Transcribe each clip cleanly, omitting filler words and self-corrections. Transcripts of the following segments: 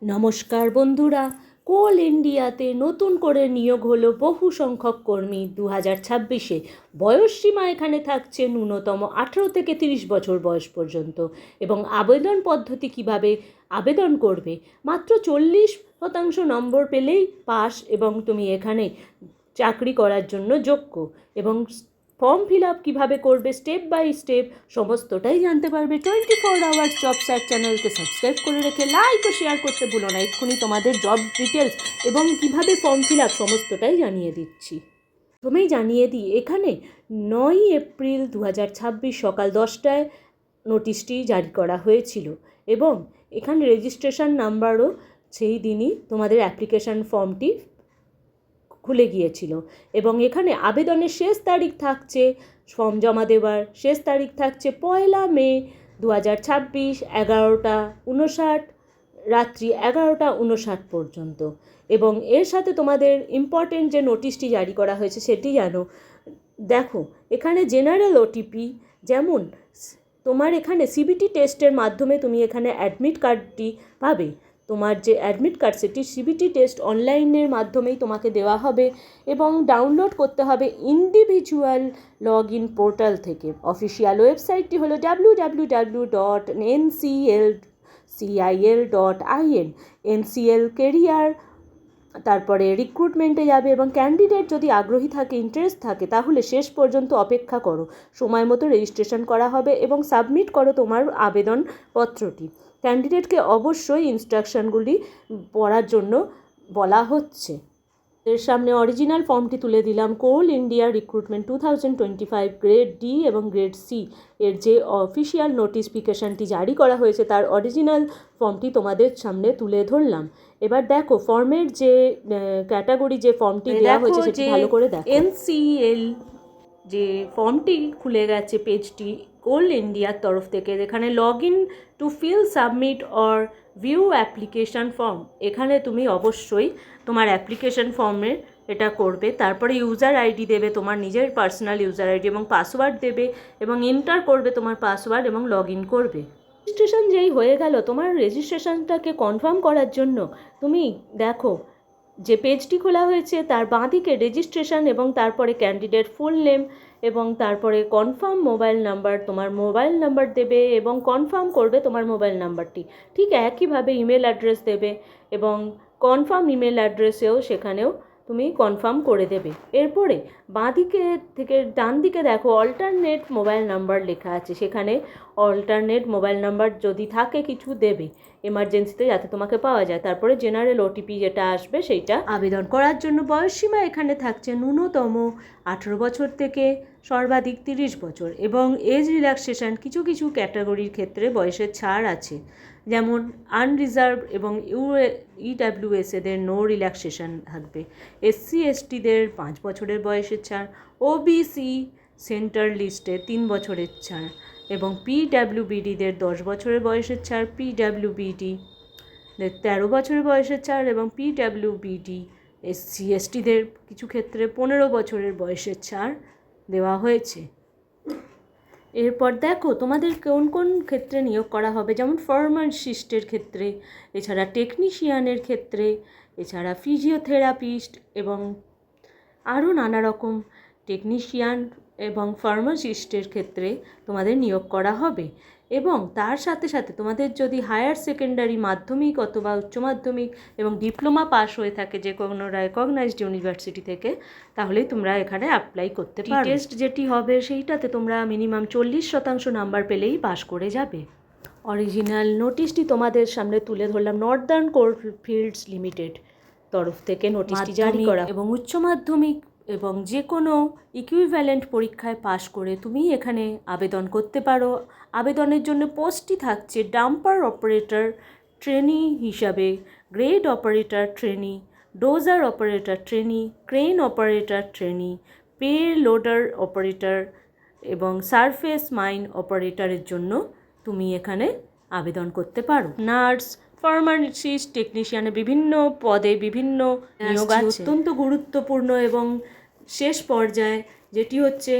নমস্কার বন্ধুরা, কোল ইন্ডিয়াতে নতুন করে নিয়োগ হলো বহু সংখ্যক কর্মী 2026-এ। বয়সসীমা এখানে থাকছে ন্যূনতম 18 থেকে 30 বছর বয়স পর্যন্ত। এবং আবেদন পদ্ধতি কিভাবে আবেদন করবে, মাত্র 40% নম্বর পেলেই পাস এবং তুমি এখানে চাকরি করার জন্য যোগ্য। এবং ফর্ম ফিল আপ কীভাবে করবে স্টেপ বাই স্টেপ সমস্তটাই জানতে পারবে। 24 আওয়ার্স জব সার্চ চ্যানেলকে সাবস্ক্রাইব করে রেখে লাইক ও শেয়ার করতে ভুলো না। এক্ষুনি তোমাদের জব ডিটেলস এবং কীভাবে ফর্ম ফিল আপ সমস্তটাই জানিয়ে দিচ্ছি। প্রথমেই জানিয়ে দিই, এখানে 9 এপ্রিল 2026 সকাল 10টায় নোটিশটি জারি করা হয়েছিল এবং এখানে রেজিস্ট্রেশন নাম্বারও সেই দিনই তোমাদের অ্যাপ্লিকেশান ফর্মটি খুলে গিয়েছিল। এবং এখানে আবেদনের শেষ তারিখ থাকছে, ফর্ম জমা দেওয়ার শেষ তারিখ থাকছে 1 মে 2026 11:59 রাত্রি 11:59 পর্যন্ত। এবং এর সাথে তোমাদের ইম্পর্টেন্ট যে নোটিশটি জারি করা হয়েছে সেটি জানো। দেখো, এখানে জেনারেল ওটিপি, যেমন তোমার এখানে সিবিটি টেস্টের মাধ্যমে তুমি এখানে অ্যাডমিট কার্ডটি পাবে। তোমার যে অ্যাডমিট কার্ড সেটি সিবিটি টেস্ট অনলাইনের মাধ্যমেই তোমাকে দেওয়া হবে এবং ডাউনলোড করতে হবে ইন্ডিভিজুয়াল লগ ইন পোর্টাল থেকে। অফিসিয়াল ওয়েবসাইটটি হলো www.ncil.cil.in। এনসিএল কেরিয়ার, তারপরে রিক্রুটমেন্টে যাবে এবং ক্যান্ডিডেট যদি আগ্রহী থাকে, ইন্টারেস্ট থাকে, তাহলে শেষ পর্যন্ত অপেক্ষা করো। সময় মতো রেজিস্ট্রেশন করা হবে এবং সাবমিট করো তোমার আবেদনপত্রটি। ক্যান্ডিডেটকে অবশ্যই ইনস্ট্রাকশনগুলি পড়ার জন্য বলা হচ্ছে। এর সামনে অরিজিনাল ফর্মটি তুলে দিলাম। কোল ইন্ডিয়া রিক্রুটমেন্ট 2025 গ্রেড ডি এবং গ্রেড সি এর যে অফিসিয়াল নোটিফিকেশানটি জারি করা হয়েছে তার অরিজিনাল ফর্মটি তোমাদের সামনে তুলে ধরলাম। এবার দেখো, ফর্মের যে ক্যাটাগরি যে ফর্মটি দেওয়া হয়েছে সেটি ভালো করে দেখো। এনসিএল যে ফর্মটি খুলে গেছে পেজটি কোল ইন্ডিয়ার তরফ থেকে, এখানে log in to fill submit or view application form, এখানে তুমি অবশ্যই তোমার অ্যাপ্লিকেশান ফর্মের এটা করবে। তারপরে ইউজার আইডি দেবে, তোমার নিজের পার্সোনাল ইউজার আইডি এবং পাসওয়ার্ড দেবে এবং এন্টার করবে তোমার পাসওয়ার্ড এবং লগ ইন করবে। রেজিস্ট্রেশন যেই হয়ে গেল, তোমার রেজিস্ট্রেশনটাকে কনফার্ম করার জন্য তুমি দেখো যে পেজটি খোলা হয়েছে তার বাঁদিকে রেজিস্ট্রেশন এবং তারপরে ক্যান্ডিডেট ফুল নেম এবং তারপরে কনফার্ম মোবাইল নাম্বার, তোমার মোবাইল নাম্বার দেবে এবং কনফার্ম করবে তোমার মোবাইল নাম্বারটি। ঠিক একইভাবে ইমেল অ্যাড্রেস দেবে এবং কনফার্ম ইমেল অ্যাড্রেসেও সেখানেও তুমি কনফার্ম করে দেবে। এরপরে বাঁদিকে থেকে ডান দিকে দেখো অল্টারনেট মোবাইল নাম্বার লেখা আছে, সেখানে অল্টারনেট মোবাইল নাম্বার যদি থাকে কিছু দেবে এমার্জেন্সিতে যাতে তোমাকে পাওয়া যায়। তারপরে জেনারেল ওটিপি যেটা আসবে সেইটা। আবেদন করার জন্য বয়সসীমা এখানে থাকছে ন্যূনতম 18 বছর থেকে সর্বাধিক 30 বছর এবং এজ রিল্যাক্সেশন কিছু কিছু ক্যাটাগরির ক্ষেত্রে বয়সের ছাড় আছে, যেমন আনরিজার্ভ এবং ইডাব্লিউএসএদের নো রিল্যাক্সেশন থাকবে। এসসি এসটিদের 5 বছরের বয়সের ছাড়, ওবিসি সেন্টার লিস্টে 3 বছরের ছাড় এবং পিডাব্লিউবিডিদের 10 বছরের বয়সের ছাড়, পিডাব্লিউবিডি 13 বছরের বয়সের ছাড় এবং পিডাব্লিউবিডি এসসি এসটিদের কিছু ক্ষেত্রে 15 বছরের বয়সের ছাড় দেওয়া হয়েছে। এরপর দেখো তোমাদের কোন কোন ক্ষেত্রে নিয়োগ করা হবে, যেমন ফার্মাসিস্টের ক্ষেত্রে, এছাড়া টেকনিশিয়ানের ক্ষেত্রে, এছাড়া ফিজিওথেরাপিস্ট এবং আরও নানা রকম টেকনিশিয়ান এবং ফার্মাসিস্টের ক্ষেত্রে তোমাদের নিয়োগ করা হবে। এবং তার সাথে সাথে তোমাদের যদি হায়ার সেকেন্ডারি, মাধ্যমিক অথবা উচ্চ মাধ্যমিক এবং ডিপ্লোমা পাস হয়ে থাকে যে কোনো রেকগনাইজড ইউনিভার্সিটি থেকে, তাহলেই তোমরা এখানে অ্যাপ্লাই করতে পারো। টেস্ট যেটি হবে সেইটাতে তোমরা মিনিমাম 40% নাম্বার পেলেই পাস করে যাবে। অরিজিনাল নোটিশটি তোমাদের সামনে তুলে ধরলাম। নর্দার্ন কোলফিল্ডস লিমিটেড তরফ থেকে নোটিশটি জারি করা এবং উচ্চ মাধ্যমিক এবং যে কোনো ইকুইভ্যালেন্ট পরীক্ষায় পাশ করে তুমি এখানে আবেদন করতে পারো। আবেদনের জন্য পোস্টটি থাকছে ডাম্পার অপারেটর ট্রেনি হিসাবে, grade operator trainee, dozer operator trainee, crane operator trainee, pay loader operator এবং সারফেস মাইন অপারেটরের জন্য তুমি এখানে আবেদন করতে পারো। নার্স, ফার্মাসিস্ট, টেকনিশিয়ানের বিভিন্ন পদে বিভিন্ন নিয়োগ আছে। অত্যন্ত গুরুত্বপূর্ণ এবং শেষ পর্যায়ে যেটি হচ্ছে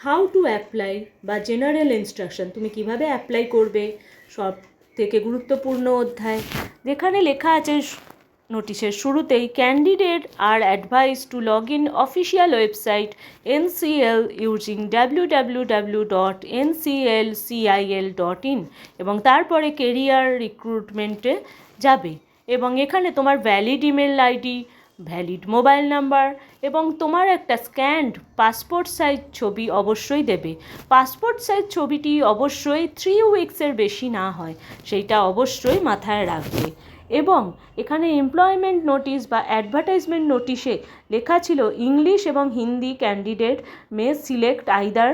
হাউ টু অ্যাপ্লাই বা জেনারেল ইনস্ট্রাকশন, তুমি কিভাবে অ্যাপ্লাই করবে, সব থেকে গুরুত্বপূর্ণ অধ্যায়। যেখানে লেখা আছে নোটিশের শুরুতেই, candidate are advise to log in official website NCL using www.nclcil.in এবং তারপরে কেরিয়ার রিক্রুটমেন্টে যাবে এবং এখানে তোমার valid email ID, valid mobile number এবং তোমার একটা স্ক্যান্ড পাসপোর্ট সাইজ ছবি অবশ্যই দেবে। পাসপোর্ট সাইজ ছবিটি অবশ্যই 3 উইকসের বেশি না হয়, সেইটা অবশ্যই মাথায় রাখবে। এবং এখানে এমপ্লয়মেন্ট নোটিশ বা অ্যাডভার্টাইজমেন্ট নোটিশে লেখা ছিল ইংলিশ এবং Hindi candidate may select either,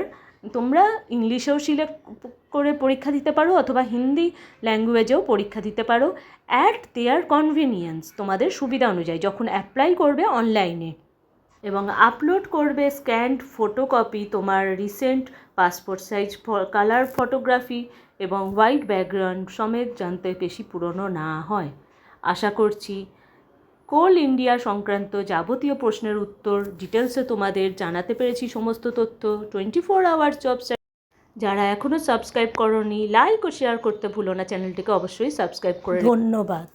তোমরা ইংলিশেও সিলেক্ট করে পরীক্ষা দিতে পারো অথবা হিন্দি ল্যাঙ্গুয়েজেও পরীক্ষা দিতে পারো অ্যাট দেয়ার কনভিনিয়েন্স, তোমাদের সুবিধা অনুযায়ী যখন অ্যাপ্লাই করবে অনলাইনে, এবং আপলোড করবে স্ক্যান্ড ফটোকপি তোমার recent passport size colour photography এবং হোয়াইট ব্যাকগ্রাউন্ড সমেত, জানতে বেশি পুরনো না হয়। আশা করছি কোল ইন্ডিয়া সংক্রান্ত যাবতীয় প্রশ্নের উত্তর ডিটেলসে তোমাদের জানাতে পেরেছি সমস্ত তথ্য। 24 আওয়ার জব। যারা এখনও সাবস্ক্রাইব করোনি, লাইক ও শেয়ার করতে ভুলো না, চ্যানেলটিকে অবশ্যই সাবস্ক্রাইব করে। ধন্যবাদ।